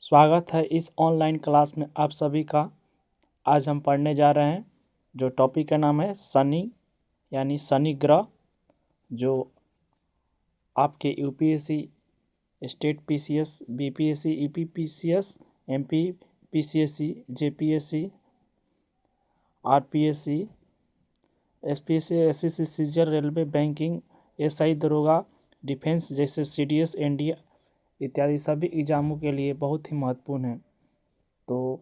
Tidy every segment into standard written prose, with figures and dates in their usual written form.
स्वागत है इस ऑनलाइन क्लास में आप सभी का। आज हम पढ़ने जा रहे हैं जो टॉपिक का नाम है शनि यानी शनि ग्रह, जो आपके UPSC, state PCS, BPSC, UPPCS, MP PCSC, JPSC, RPSC, SPSC, SSC, CGL, railway, banking, SI, दरोगा, डिफेंस जैसे सीडीएस, एनडीए इत्यादि सभी एग्जामों के लिए बहुत ही महत्वपूर्ण है। तो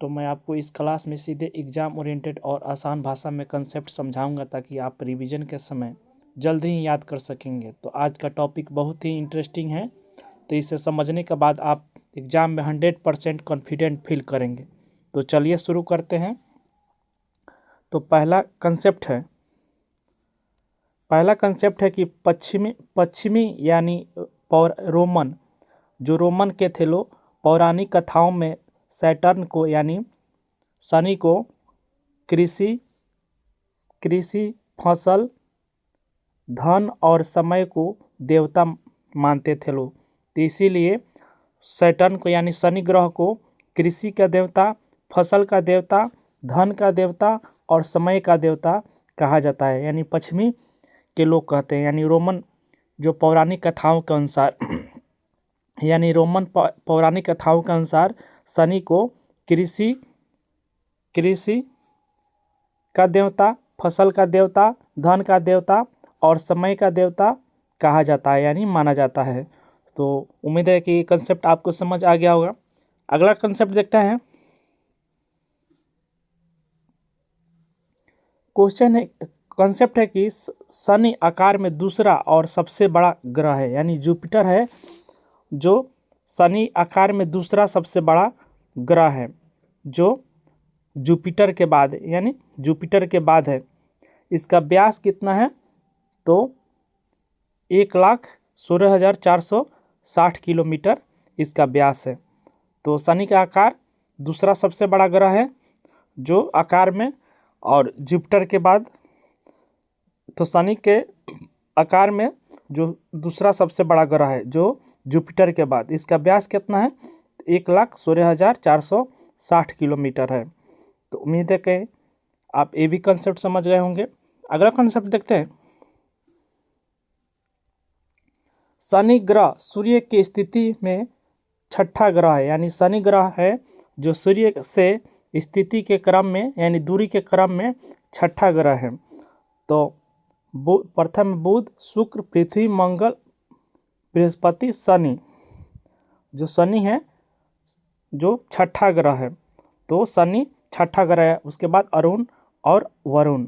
मैं आपको इस क्लास में सीधे एग्ज़ाम ओरिएंटेड और आसान भाषा में कंसेप्ट समझाऊंगा ताकि आप रिवीजन के समय जल्द ही याद कर सकेंगे। तो आज का टॉपिक बहुत ही इंटरेस्टिंग है, तो इसे समझने के बाद आप एग्ज़ाम में 100% कॉन्फिडेंट फील करेंगे। तो चलिए शुरू करते हैं। तो पहला कंसेप्ट है कि पश्चिमी यानी रोमन के थे लोग पौराणिक कथाओं में सैटर्न को यानी शनि को कृषि, फसल, धन और समय को देवता मानते थे लोग। तो इसीलिए सैटर्न को यानी शनि ग्रह को कृषि का देवता, फसल का देवता, धन का देवता और समय का देवता कहा जाता है। यानी पश्चिमी के लोग कहते हैं, यानी रोमन जो पौराणिक कथाओं के अनुसार पौराणिक कथाओं के अनुसार शनि को कृषि का देवता, फसल का देवता, धन का देवता और समय का देवता कहा जाता है यानी माना जाता है। तो उम्मीद है कि ये कंसेप्ट आपको समझ आ गया होगा। अगला कंसेप्ट देखते हैं। कंसेप्ट है कि शनि आकार में दूसरा और सबसे बड़ा ग्रह है, यानी जुपिटर है जो शनि आकार में दूसरा सबसे बड़ा ग्रह है, जो जुपिटर के बाद है। इसका व्यास कितना है? तो 1,16,460 किलोमीटर इसका व्यास है। तो शनि का आकार दूसरा सबसे बड़ा ग्रह है जो आकार में, और जुपिटर के बाद, तो शनि के आकार में जो दूसरा सबसे बड़ा ग्रह है जो जुपिटर के बाद, इसका व्यास कितना है? 1,16,460 किलोमीटर है। तो उम्मीद है कि आप ये भी कंसेप्ट समझ गए होंगे। अगला कंसेप्ट देखते हैं। शनि ग्रह सूर्य की स्थिति में छठा ग्रह है, यानी शनि ग्रह है जो सूर्य से स्थिति के क्रम में यानी दूरी के क्रम में छठा ग्रह है। तो प्रथम बुध, शुक्र, पृथ्वी, मंगल, बृहस्पति, शनि, जो शनि है जो छठा ग्रह है। तो शनि छठा ग्रह है। उसके बाद अरुण और वरुण।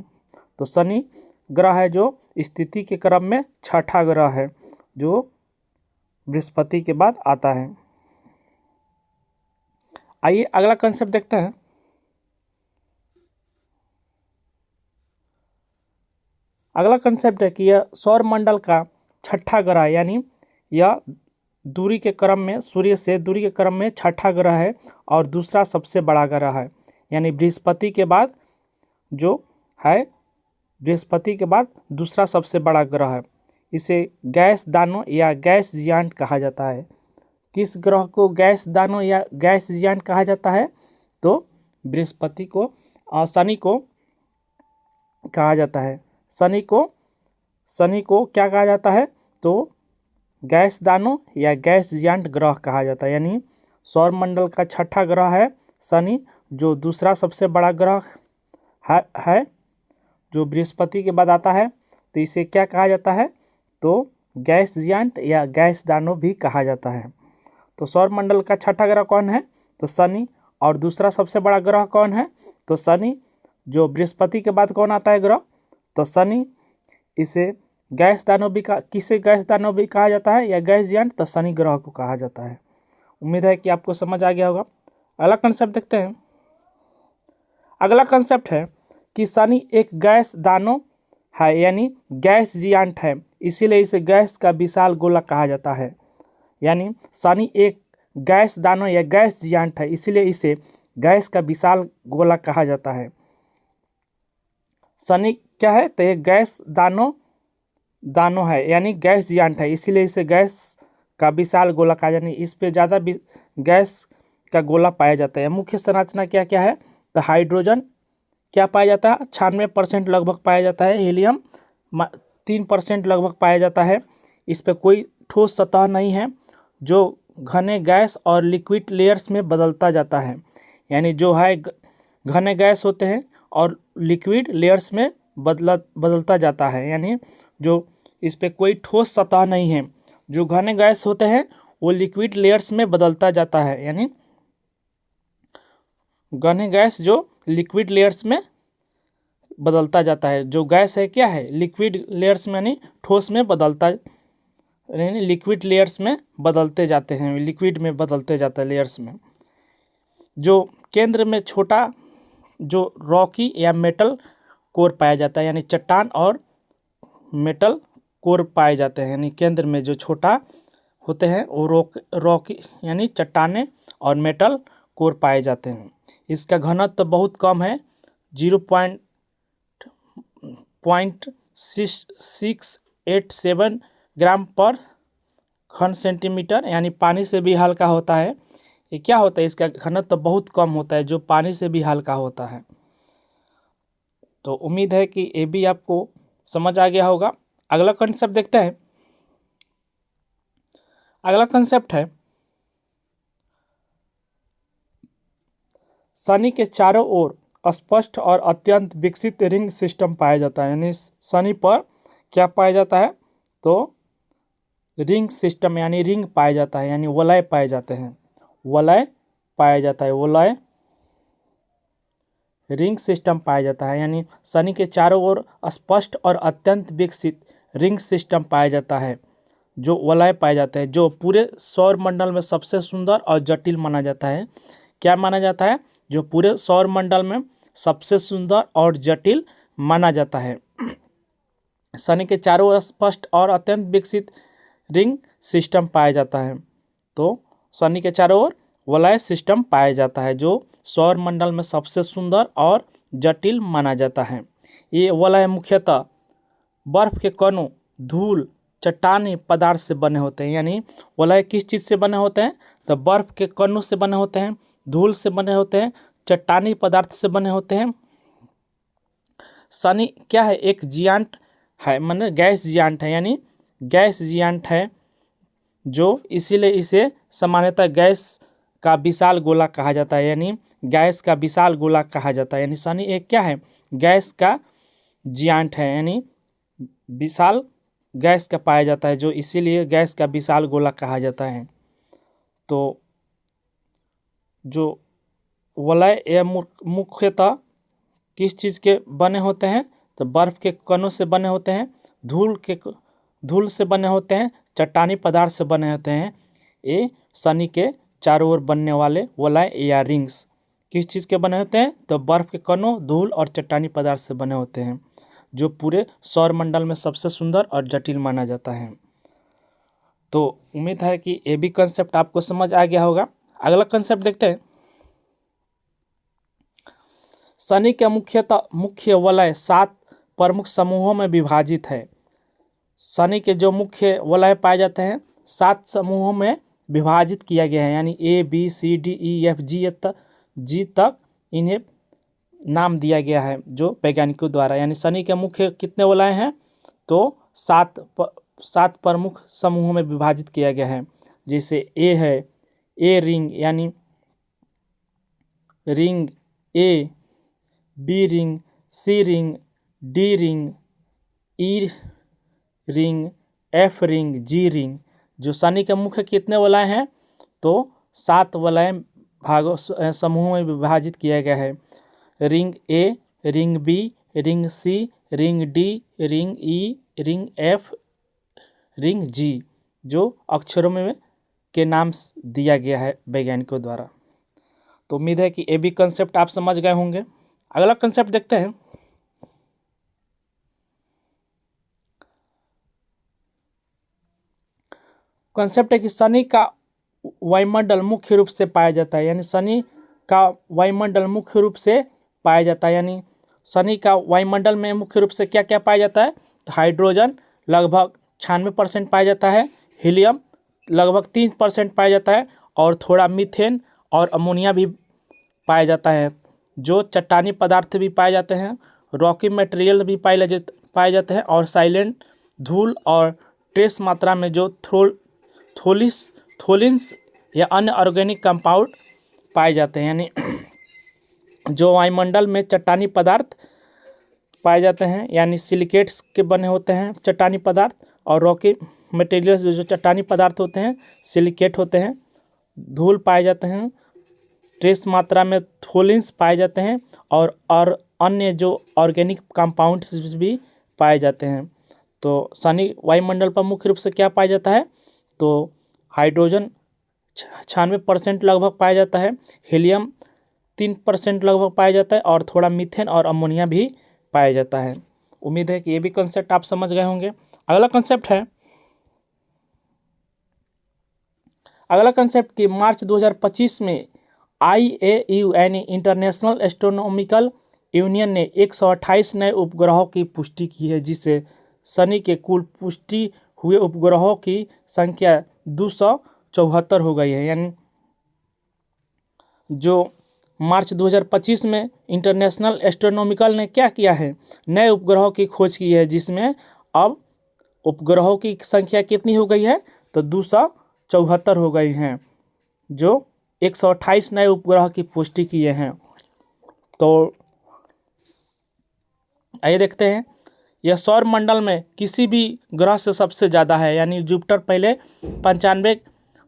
तो शनि ग्रह है जो स्थिति के क्रम में छठा ग्रह है जो बृहस्पति के बाद आता है। आइए अगला कंसेप्ट देखते हैं। अगला कंसेप्ट है कि यह सौर मंडल का छठा ग्रह है, यानी यह दूरी के क्रम में, सूर्य से दूरी के क्रम में छठा ग्रह है और दूसरा सबसे बड़ा ग्रह है, यानी बृहस्पति के बाद जो है, बृहस्पति के बाद दूसरा सबसे बड़ा ग्रह है। इसे गैस दानव या गैस जियांट कहा जाता है। किस ग्रह को गैस दानव या गैस जियांट कहा जाता है? तो बृहस्पति को, शनि को कहा जाता है। शनि को क्या कहा जाता है? तो गैस दानव या गैस जियांट ग्रह कहा जाता है। यानी सौर मंडल का छठा ग्रह है शनि, जो दूसरा सबसे बड़ा ग्रह है जो बृहस्पति के बाद आता है। तो इसे क्या कहा जाता है? तो गैस जियांट या गैस दानव भी कहा जाता है। तो सौर मंडल का छठा ग्रह कौन है? तो शनि। और दूसरा सबसे बड़ा ग्रह कौन है? तो शनि। जो बृहस्पति के बाद कौन आता है ग्रह? तो शनि। इसे गैस दानव भी किसे गैस दानव भी कहा जाता है या गैस जियांट? तो शनि ग्रह को कहा जाता है। उम्मीद है कि आपको समझ आ गया होगा। अगला कंसेप्ट देखते हैं। अगला कंसेप्ट है कि शनि एक गैस दानव है, यानी गैस जियांट है, इसीलिए इसे गैस का विशाल गोला कहा जाता है। यानी शनि एक गैस दानव या गैस जियांट है, इसीलिए इसे गैस का विशाल गोला कहा जाता है। शनि क्या है? तो एक गैस दानव है, यानी गैस जियांट है, इसीलिए इसे गैस का विशाल गोलाकार, यानी इस पे ज़्यादा गैस का गोला पाया जाता है। मुख्य संरचना क्या क्या है? तो हाइड्रोजन क्या पाया जाता है? 96% लगभग पाया जाता है। हीलियम 3% लगभग पाया जाता है। इस पे कोई ठोस सतह नहीं है, जो घने गैस और लिक्विड लेयर्स में बदलता जाता है। यानी जो है घने गैस होते हैं और लिक्विड लेयर्स में बदलता जाता है। यानी जो इस पे कोई ठोस सतह नहीं है, जो घने गैस होते हैं वो लिक्विड लेयर्स में बदलता जाता है। यानी घने गैस जो लिक्विड लेयर्स में बदलता जाता है। जो गैस है क्या है? लिक्विड लेयर्स में, यानी ठोस में बदलता, यानी लिक्विड लेयर्स में बदलते जाते हैं, लिक्विड में बदलते जाते हैं लेयर्स में। जो केंद्र में छोटा जो रॉकी या मेटल कोर पाया जाता है, यानी चट्टान और मेटल कोर पाए जाते हैं। यानी केंद्र में जो छोटा होते हैं वो रॉकी यानी चट्टाने और मेटल कोर पाए जाते हैं। इसका घनत्व तो बहुत कम है, 0.687 ग्राम पर घन सेंटीमीटर, यानी पानी से भी हल्का होता है। ये क्या होता है? इसका घनत्व तो बहुत कम होता है, जो पानी से भी हल्का होता है। तो उम्मीद है कि ये भी आपको समझ आ गया होगा। अगला कंसेप्ट देखते हैं। अगला कंसेप्ट है शनि के चारों ओर स्पष्ट और अत्यंत विकसित रिंग सिस्टम पाया जाता है। यानी शनि पर क्या पाया जाता है? तो रिंग सिस्टम, यानी रिंग पाया जाता है, यानी वलय पाए जाते हैं। वलय पाया जाता है, वलय रिंग सिस्टम पाया जाता है। यानी शनि के चारों ओर स्पष्ट और अत्यंत विकसित रिंग सिस्टम पाया जाता है, जो वलय पाए जाते हैं, जो पूरे सौर मंडल में सबसे सुंदर और जटिल माना जाता है। क्या माना जाता है? जो पूरे सौर मंडल में सबसे सुंदर और जटिल माना जाता है। शनि के चारों ओर स्पष्ट और अत्यंत विकसित रिंग सिस्टम पाया जाता है। तो शनि के चारों ओर वलय सिस्टम पाया जाता है, जो सौर मंडल में सबसे सुंदर और जटिल माना जाता है। ये वलय मुख्यतः बर्फ के कणों, धूल, चट्टानी पदार्थ से बने होते हैं। यानी वलय किस चीज़ से बने होते हैं? तो बर्फ के कणों से बने होते हैं, धूल से बने होते हैं, चट्टानी पदार्थ से बने होते हैं। शनि क्या है? एक जियांट है, माने गैस जियांट है, यानी गैस जियांट है, जो इसीलिए इसे सामान्यतः गैस का विशाल गोला कहा जाता है। यानी गैस का विशाल गोला कहा जाता है। यानी शनि एक क्या है? गैस का जियांट है, यानी विशाल गैस का पाया जाता है, जो इसीलिए गैस का विशाल गोला कहा जाता है। तो जो वलय यह मुख्यतः किस चीज़ के बने होते हैं? तो बर्फ के कणों से बने होते हैं, धूल से बने होते हैं, चट्टानी पदार्थ से बने होते हैं। ये शनि के चारों ओर बनने वाले वलय या रिंग्स किस चीज़ के बने होते हैं? तो बर्फ के कणों, धूल और चट्टानी पदार्थ से बने होते हैं, जो पूरे सौर मंडल में सबसे सुंदर और जटिल माना जाता है। तो उम्मीद है कि ये भी कंसेप्ट आपको समझ आ गया होगा। अगला कंसेप्ट देखते हैं। शनि के मुख्य वलय 7 प्रमुख समूहों में विभाजित है। शनि के जो मुख्य वलय पाए जाते हैं 7 समूहों में विभाजित किया गया है। यानी ABCDEFG तक इन्हें नाम दिया गया है जो वैज्ञानिकों द्वारा। यानी शनि के मुख्य कितने वलय हैं? तो 7 प्रमुख समूहों में विभाजित किया गया है। जैसे ए है, ए रिंग यानी रिंग ए, बी रिंग, सी रिंग, डी रिंग, ई रिंग, एफ रिंग, जी रिंग। जो शनि के मुख्य कितने वलय हैं? तो 7 वलय भागों समूहों में विभाजित किया गया है। रिंग ए, रिंग बी, रिंग सी, रिंग डी, रिंग ई, रिंग एफ, रिंग जी, जो अक्षरों में के नाम दिया गया है वैज्ञानिकों द्वारा। तो उम्मीद है कि ये भी कंसेप्ट आप समझ गए होंगे। अगला कंसेप्ट देखते हैं। कंसेप्ट है कि शनि का वायुमंडल मुख्य रूप से पाया जाता है। यानी शनि का वायुमंडल मुख्य रूप से पाया जाता है। यानी शनि का वायुमंडल में मुख्य रूप से क्या क्या पाया जाता है? तो हाइड्रोजन लगभग 96% पाया जाता है, हीलियम लगभग 3% पाया जाता है और थोड़ा मीथेन और अमोनिया भी पाया जाता है। जो चट्टानी पदार्थ भी पाए जाते हैं, रॉकी मटेरियल भी पाए जाते हैं और साइलेंट धूल और ट्रेस मात्रा में जो थोलिन्स या अन्य ऑर्गेनिक कंपाउंड पाए जाते हैं। यानी जो वायुमंडल में चट्टानी पदार्थ पाए जाते हैं यानी सिलिकेट्स के बने होते हैं चट्टानी पदार्थ, और रॉकी मटेरियल्स जो चट्टानी पदार्थ होते हैं सिलिकेट होते हैं, धूल पाए जाते हैं, ट्रेस मात्रा में थोलिन्स पाए जाते हैं और अन्य जो ऑर्गेनिक कंपाउंड्स भी पाए जाते हैं। तो सनी वायुमंडल पर मुख्य रूप से क्या पाया जाता है, तो हाइड्रोजन 96% लगभग पाया जाता है, हीलियम 3% लगभग पाया जाता है और थोड़ा मीथेन और अमोनिया भी पाया जाता है। उम्मीद है कि ये भी कंसेप्ट आप समझ गए होंगे। अगला कंसेप्ट कि मार्च 2025 में IAU यानी इंटरनेशनल एस्ट्रोनॉमिकल यूनियन ने 128 नए उपग्रहों की पुष्टि की है, जिससे शनि के कुल पुष्टि हुए उपग्रहों की संख्या 274 हो गई है। यानी जो मार्च 2025 में इंटरनेशनल एस्ट्रोनॉमिकल ने क्या किया है, नए उपग्रहों की खोज की है, जिसमें अब उपग्रहों की संख्या कितनी हो गई है, तो 274 हो गई हैं, जो 128 नए उपग्रह की पुष्टि किए हैं। तो आइए देखते हैं, यह सौर मंडल में किसी भी ग्रह से सबसे ज़्यादा है। यानी जुपिटर पहले 95,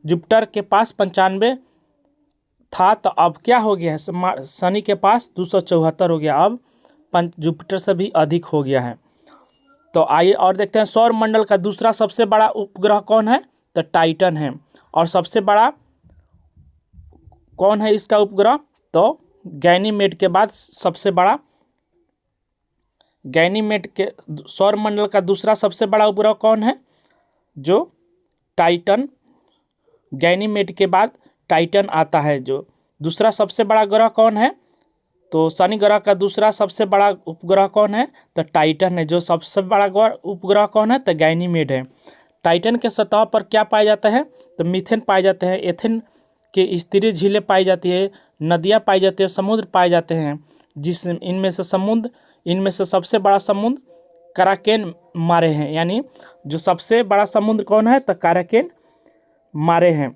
जुपिटर के पास 95 था, तो अब क्या हो गया है, शनि के पास 274 हो गया, अब जुपिटर से भी अधिक हो गया है। तो आइए और देखते हैं, सौर मंडल का दूसरा सबसे बड़ा उपग्रह कौन है, तो टाइटन है। और सबसे बड़ा कौन है इसका उपग्रह, तो गैनीमेड के बाद सबसे बड़ा, गैनीमेड के सौर मंडल का दूसरा सबसे बड़ा उपग्रह कौन है, जो टाइटन, गैनीमेड के बाद टाइटन आता है। जो दूसरा सबसे बड़ा ग्रह कौन है, तो शनि ग्रह का दूसरा सबसे बड़ा उपग्रह कौन है, तो टाइटन है। जो सबसे बड़ा उपग्रह कौन है, तो गैनीमेड है। टाइटन के सतह पर क्या पाया जाता है, तो मीथेन पाए जाते हैं, एथेन के स्तरीय झीलें पाई जाती है, नदियाँ पाई जाती है, समुद्र पाए जाते हैं, इनमें से सबसे बड़ा समुद्र कराकेन मारे हैं। यानी जो सबसे बड़ा समुद्र कौन है, तो कराकेन मारे हैं।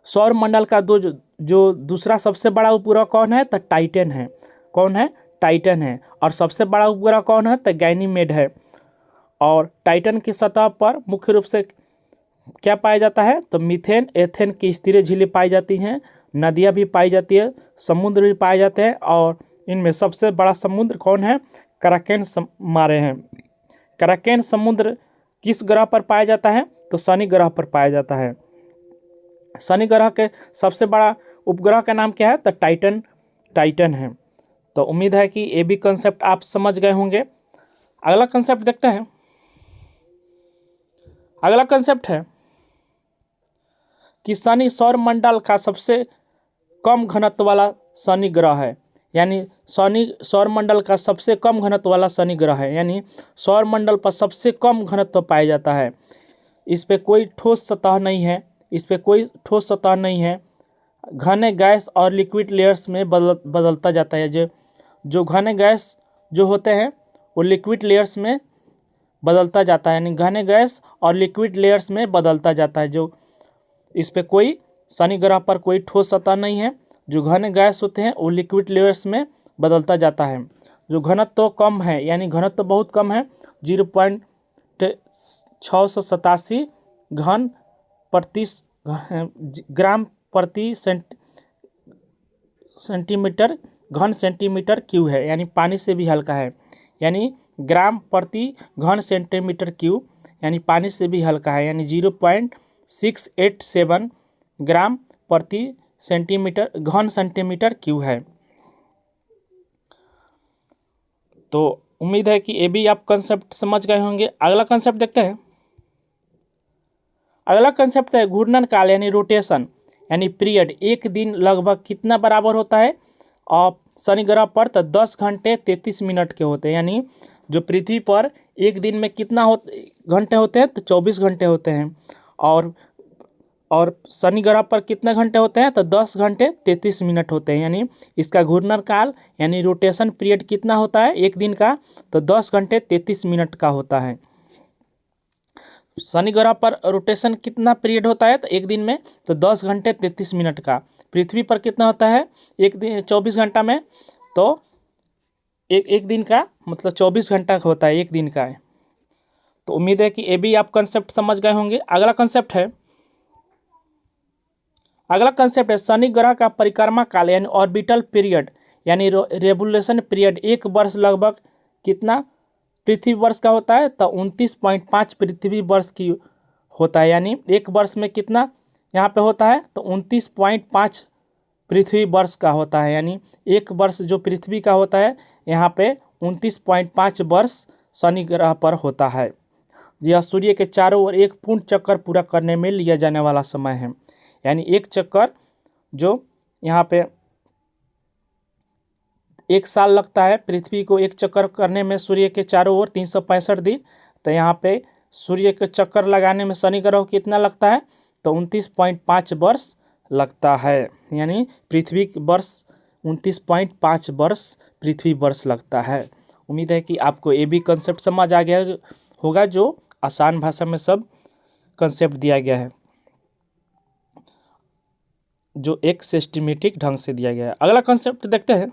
सौर मंडल का जो दूसरा सबसे बड़ा उपग्रह कौन है, तो टाइटन है। कौन है, टाइटन है। और सबसे बड़ा उपग्रह कौन है, तो गैनीमेड है। और टाइटन की सतह पर मुख्य रूप से क्या पाया जाता है, तो मीथेन, एथेन की स्तरीय झीलें पाई जाती हैं, नदियाँ भी पाई जाती है, समुद्र भी पाए जाते हैं, और इनमें सबसे बड़ा समुद्र कौन है, कराकेन मारे हैं। कराकेन समुद्र किस ग्रह पर पाया जाता है, तो शनि ग्रह पर पाया जाता है। शनि ग्रह के सबसे बड़ा उपग्रह का नाम क्या है, तो टाइटन है। तो उम्मीद है कि ये भी कंसेप्ट आप समझ गए होंगे। अगला कंसेप्ट देखते हैं। अगला कंसेप्ट है कि शनि सौर मंडल का सबसे कम घनत्व वाला शनि ग्रह है। यानी शनि सौर मंडल का सबसे कम घनत्व वाला शनि ग्रह है। यानी सौर मंडल पर सबसे कम घनत्व पाया जाता है। इस पे कोई ठोस सतह नहीं है, घने गैस और लिक्विड लेयर्स में बदलता जाता है। जो घने गैस जो होते हैं वो लिक्विड लेयर्स में बदलता जाता है, यानी घने गैस और लिक्विड लेयर्स में बदलता जाता है। जो इस पे कोई शनि ग्रह पर कोई ठोस सतह नहीं है। जो घने गैस होते हैं वो लिक्विड लेयर्स में बदलता जाता है। जो घनत्व कम है, यानी घनत्व बहुत कम है, 0.687 ग्राम प्रति सेंटीमीटर क्यूब है, यानी पानी से भी हल्का है। यानी ग्राम प्रति घन सेंटीमीटर क्यूब, यानी पानी से भी हल्का है, यानी 0.687 ग्राम प्रति घन सेंटीमीटर क्यूब है। तो उम्मीद है कि ये भी आप कंसेप्ट समझ गए होंगे। अगला कंसेप्ट देखते हैं। अगला कंसेप्ट है घूर्णन काल, यानी रोटेशन, यानी पीरियड। एक दिन लगभग कितना बराबर होता है, और शनि ग्रह पर तो 10 घंटे 33 मिनट के होते हैं। यानी जो पृथ्वी पर एक दिन में कितना घंटे होते हैं, तो 24 घंटे होते हैं। और शनि ग्रह पर कितने घंटे होते हैं? तो 10 घंटे 33 मिनट होते हैं। यानी इसका घूर्णन काल यानी रोटेशन पीरियड कितना होता है एक दिन का? तो 10 घंटे 33 मिनट का होता है। शनि ग्रह पर रोटेशन कितना पीरियड होता है? तो एक दिन में तो 10 घंटे 33 मिनट का। पृथ्वी पर कितना होता है एक दिन 24 घंटा में? तो एक दिन का मतलब 24 घंटा होता है एक दिन का है। तो उम्मीद है कि ये भी आप कंसेप्ट समझ गए होंगे। अगला कंसेप्ट है शनि ग्रह का परिक्रमा काल यानी ऑर्बिटल पीरियड यानी रेवोल्यूशन पीरियड 1 वर्ष लगभग कितना पृथ्वी वर्ष का होता है? तो 29.5 पृथ्वी वर्ष की होता है। यानी एक वर्ष में कितना यहाँ पे होता है? तो 29.5 पृथ्वी वर्ष का होता है। यानी एक वर्ष जो पृथ्वी का होता है यहाँ पे 29.5 वर्ष शनि ग्रह पर होता है। यह सूर्य के चारों ओर एक पूर्ण चक्कर पूरा करने में लिया जाने वाला समय है। यानी एक चक्कर जो यहाँ पे 1 साल लगता है पृथ्वी को एक चक्कर करने में सूर्य के चारों ओर 365 दिन। तो यहाँ पे सूर्य के चक्कर लगाने में शनि ग्रह को कितना लगता है? तो 29.5 वर्ष लगता है। यानी पृथ्वी वर्ष 29.5 वर्ष पृथ्वी वर्ष लगता है। उम्मीद है कि आपको ये भी कंसेप्ट समझ आ गया होगा, जो आसान भाषा में सब कंसेप्ट दिया गया है, जो एक सिस्टमेटिक ढंग से दिया गया है। अगला कंसेप्ट देखते हैं।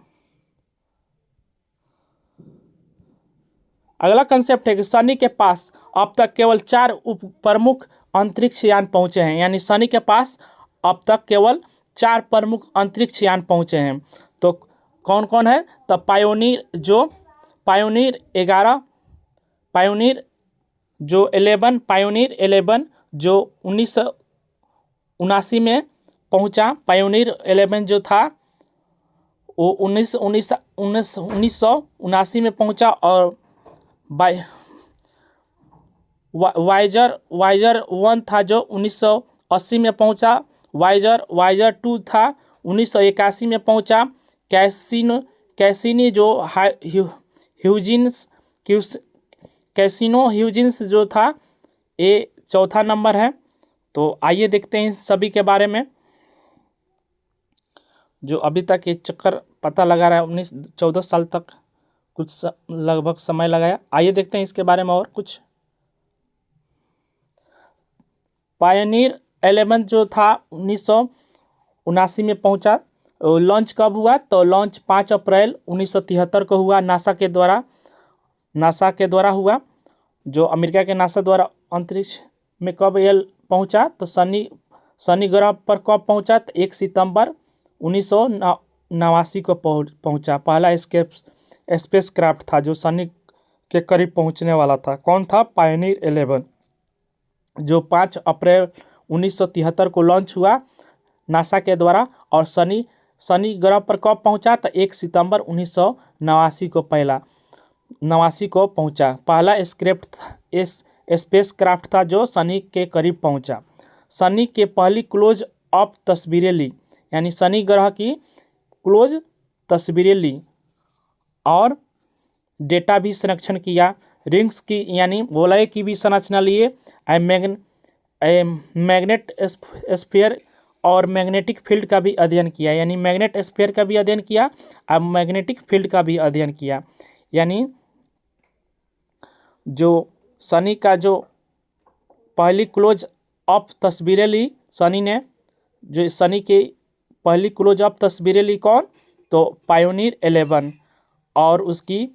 अगला कंसेप्ट है कि शनि के पास अब तक केवल 4 प्रमुख अंतरिक्ष यान पहुंचे हैं। यानी शनि के पास अब तक केवल 4 प्रमुख अंतरिक्ष यान पहुंचे हैं। तो कौन कौन है? तो पायोनियर 11, पायोनियर 11 जो 1979 में पहुंचा। पायोनियर 11 जो था वो 1979 में पहुंचा। और वाइजर 1 था जो 1980 में पहुंचा। वाइजर 2 था 1981 में पहुंचा। कैसिनी जो ह्यूजिन्स जो था ये चौथा नंबर है। तो आइए देखते हैं सभी के बारे में, जो अभी तक ये चक्कर पता लगा रहा है 14 साल तक कुछ लगभग समय लगाया। आइए देखते हैं इसके बारे में और कुछ। पायनियर 11 जो था 1979 में पहुंचा। लॉन्च कब हुआ? तो लॉन्च 5 अप्रैल 1973 को हुआ नासा के द्वारा हुआ। जो अमेरिका के नासा द्वारा अंतरिक्ष में कब ये पहुंचा? तो शनि ग्रह पर कब पहुंचा? तो 1 सितंबर 1989 को पहुंचा। पहला स्पेस क्राफ्ट था जो शनि के करीब पहुंचने वाला था। कौन था? पायनियर 11, जो 5 अप्रैल 1973 को लॉन्च हुआ नासा के द्वारा। और शनि ग्रह पर कब पहुंचा? तो 1 सितंबर 1989 को पहुंचा। पहला स्पेस क्राफ्ट था जो शनि के करीब पहुंचा। शनि के पहली क्लोज अप तस्वीरें ली, यानी शनि ग्रह की क्लोज तस्वीरें ली और डेटा भी संरक्षण किया। रिंग्स की यानी वलय की भी संरचना लिए। मैग्नेट स्फीयर और मैग्नेटिक फील्ड का भी अध्ययन किया, यानी मैग्नेट स्फीयर का भी अध्ययन किया और मैग्नेटिक फील्ड का भी अध्ययन किया। यानी जो शनि का जो पहली क्लोज अप तस्वीरें ली शनि ने, जो शनि की पहली क्लोज अप तस्वीरें ली कौन? तो पायोनियर 11, और उसकी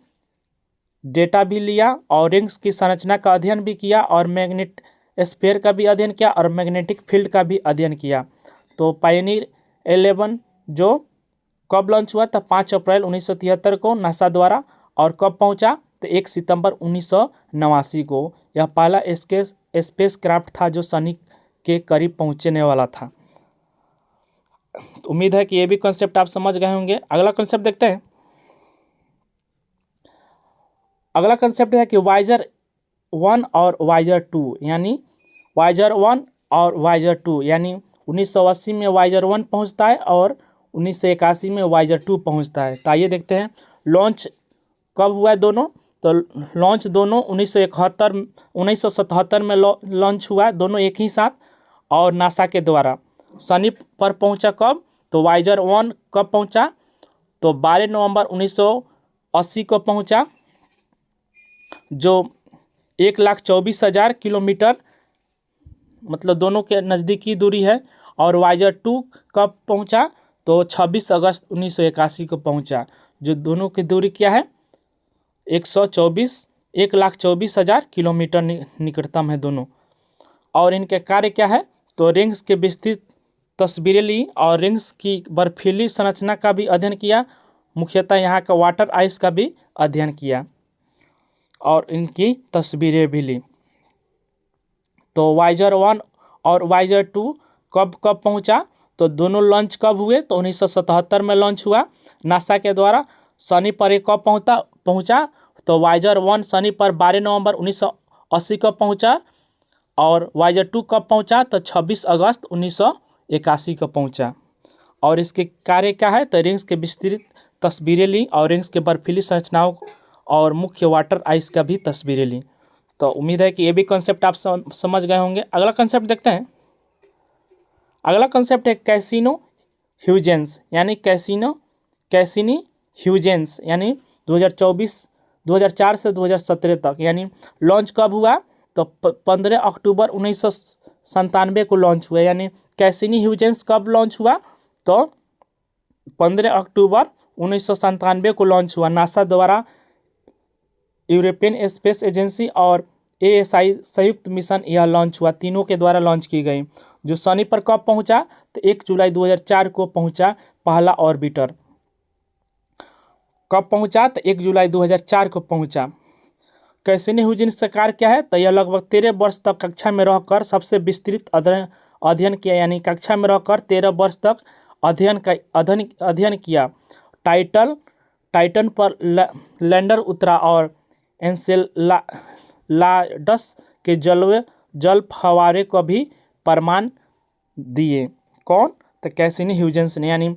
डेटा भी लिया और रिंग्स की संरचना का अध्ययन भी किया और मैग्नेट स्फीयर का भी अध्ययन किया और मैग्नेटिक फील्ड का भी अध्ययन किया। तो पायोनियर 11 जो कब लॉन्च हुआ था? 5 अप्रैल 1973 को नासा द्वारा। और कब पहुंचा? तो 1 सितंबर 1989 को। यह पहला स्पेस क्राफ्ट था जो शनि के करीब पहुंचने वाला था। तो उम्मीद है कि ये भी कंसेप्ट आप समझ गए होंगे। अगला कंसेप्ट देखते हैं। अगला कंसेप्ट है कि वाइजर 1 और वाइजर 2, यानी वाइजर 1 और वाइजर 2, यानी 1980 में वाइजर 1 पहुंचता है और 1981 में वाइजर 2 पहुंचता है। तो आइए देखते हैं। लॉन्च कब हुआ है दोनों? तो लॉन्च दोनों 1977 में लॉन्च हुआ है, दोनों एक ही साथ, और नासा के द्वारा। शनि पर पहुंचा कब? तो वाइजर 1 कब पहुंचा? तो 12 नवंबर 1980 को पहुंचा, जो 1,24,000 किलोमीटर मतलब दोनों के नज़दीकी दूरी है। और वाइजर 2 कब पहुंचा? तो 26 अगस्त 1981 को पहुंचा, जो दोनों की दूरी क्या है? 1,24,000 किलोमीटर निकटतम है दोनों। और इनके कार्य क्या है? तो रिंग्स के विस्तृत तस्वीरें ली और रिंग्स की बर्फीली संरचना का भी अध्ययन किया, मुख्यतः यहाँ का वाटर आइस का भी अध्ययन किया और इनकी तस्वीरें भी ली। तो वाइजर 1 और वाइजर 2 कब कब पहुँचा? तो दोनों लॉन्च कब हुए? तो 1977 में लॉन्च हुआ नासा के द्वारा। शनि पर एक कब पहुँचा? तो वाइजर 1 शनि पर 12 नवंबर 1980 को पहुँचा। और वाइजर 2 कब पहुँचा? तो 26 अगस्त 1981 को पहुँचा। और इसके कार्य क्या है? तो रिंग्स के विस्तृत तस्वीरें ली और रिंग्स के बर्फीली संरचनाओं और मुख्य वाटर आइस का भी तस्वीरें ली। तो उम्मीद है कि ये भी कॉन्सेप्ट आप समझ गए होंगे। अगला कॉन्सेप्ट देखते हैं। अगला कॉन्सेप्ट है कैसिनो ह्यूजेंस, यानी कैसिनी ह्यूजेंस, यानी 2004 से 2017 तक। यानी लॉन्च कब हुआ? तो 15 अक्टूबर 1997 को लॉन्च हुआ। यानी कैसिनी ह्यूजेंस कब लॉन्च हुआ? तो 15 अक्टूबर 1997 को लॉन्च हुआ नासा द्वारा। यूरोपियन स्पेस एजेंसी और ASI संयुक्त मिशन यह लॉन्च हुआ, तीनों के द्वारा लॉन्च की गई। जो शनि पर कब पहुंचा? तो 1 जुलाई 2004 को पहुंचा पहला ऑर्बिटर। कब पहुंचा? तो 1 जुलाई 2004 को पहुंचा। कैसिनी ह्यूजेंस का कार्य क्या है? तो यह लगभग 13 वर्ष तक कक्षा में रहकर सबसे विस्तृत अध्ययन किया। यानी कक्षा में रहकर 13 वर्ष तक अध्ययन किया। टाइटन पर लैंडर उतरा और एनसेलाडस के जल फव्वारे को भी प्रमाण दिए। कौन? तो कैसिनी ह्यूजेंस ने। यानी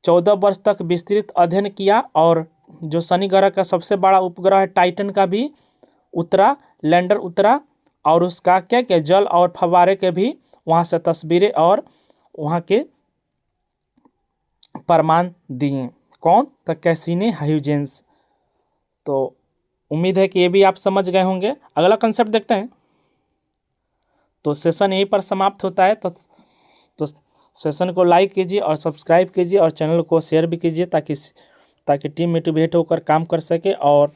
14 वर्ष तक विस्तृत अध्ययन किया और जो शनि ग्रह का सबसे बड़ा उपग्रह है टाइटन का भी लैंडर उतरा और उसका क्या क्या जल और फव्वारे के भी वहाँ से तस्वीरें और वहाँ के प्रमाण दिए। कौन? तो कैसिनी ह्यूजेंस। तो उम्मीद है कि ये भी आप समझ गए होंगे। अगला कंसेप्ट देखते हैं। तो सेशन यहीं पर समाप्त होता है। तो सेशन को लाइक कीजिए और सब्सक्राइब कीजिए और चैनल को शेयर भी कीजिए ताकि टीम मोटिवेट होकर काम कर सके। और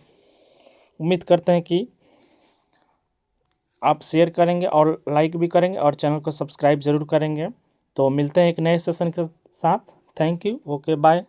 उम्मीद करते हैं कि आप शेयर करेंगे और लाइक भी करेंगे और चैनल को सब्सक्राइब ज़रूर करेंगे। तो मिलते हैं एक नए सेशन के साथ। Thank you. Okay, bye.